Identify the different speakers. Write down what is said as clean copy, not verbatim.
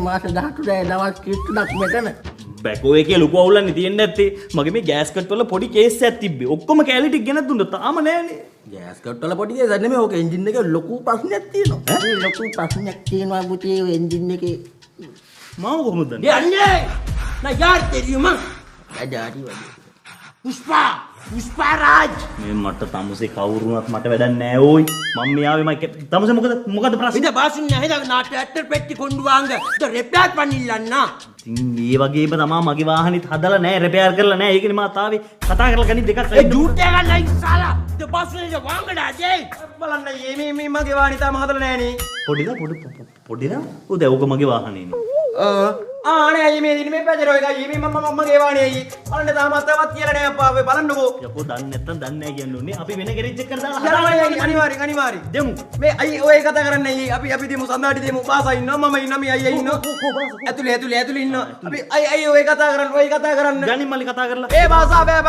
Speaker 1: මාස 18 දවස් 30ක් මෙතන.
Speaker 2: බැකෝ එකේ ලොකු අවුලන්නේ තියෙන්නේ නැත්තේ. මගේ මේ ගෑස් කට් වල පොඩි කේස් එකක් තිබ්බේ. ඔක්කොම කැලි ටික ගෙනත් දුන්නා. තාම නෑනේ.
Speaker 1: ගෑස් කට් වල පොඩි දෙයක් නෙමෙයි. ඕක එන්ජින් එකේ ලොකු ප්‍රශ්නයක් තියෙනවා. ඒ ලොකු ප්‍රශ්නයක් තියෙනවා පුතේ ඔය එන්ජින් එකේ.
Speaker 2: මාව කොහොමද දන්නේ?
Speaker 1: යන්නේ. නා යාර தெரியுமா? අඩාඩි වගේ. පුෂ්පා රාජ්.
Speaker 2: මේ මට තමුසේ කවුරුණත් මට වැඩක් නෑ ඕයි. මම මේ ආවේ මම තමුසේ මොකද ප්‍රශ්නේ?
Speaker 1: ඉත බාසුන්නේ නැහැ නාට ඇත්තට පෙට්ටි කොණ්ඩු වාංග. රිපෙයාර් පණිල්ලන්න.
Speaker 2: ඉතින් මේ වගේම තමයි මගේ වාහනේත් හදලා නෑ රිපෙයාර් කරලා නෑ. ඒකනේ මම තාවේ කතා කරලා ගනි දෙකක්
Speaker 1: ඒ ඩූට් එක ගන්නයි සාලා. ඉත බාසුන්නේ වාංගඩා ජේ. බලන්න මේ මගේ වාහනේ තාම හදලා නෑනේ.
Speaker 2: පොඩිද? ඔව් දැන් ඕක මගේ වාහනේනේ.
Speaker 1: ආනේ අයියේ මේ දිනේ මේ පැජරෝ එකයි මේ මගේ වාහනේ අයියේ. බලන්න තාමත් කියලා නෑ අප්පා. ඔය බලන්නකෝ.
Speaker 2: යකෝ දන්නේ නැත්තම් දන්නේ නෑ කියන්න ඕනේ. අපි වෙන ගෙරේජ් එක කරලා දාලා
Speaker 1: අනිවාර්යෙන් දෙමු. මේ අයියේ ඔය කතා කරන්නේ අයියේ අපි දෙමු සඳාටි දෙමු. පාසා ඉන්නවා මම ඉන්නවා මේ අයියා ඉන්නවා. ඇතුලේ ඉන්නවා. අපි අයියේ ඔය කතා කරන්න.
Speaker 2: ගණින් මල්ලි කතා කරලා.
Speaker 1: ඒ පාසා බෑ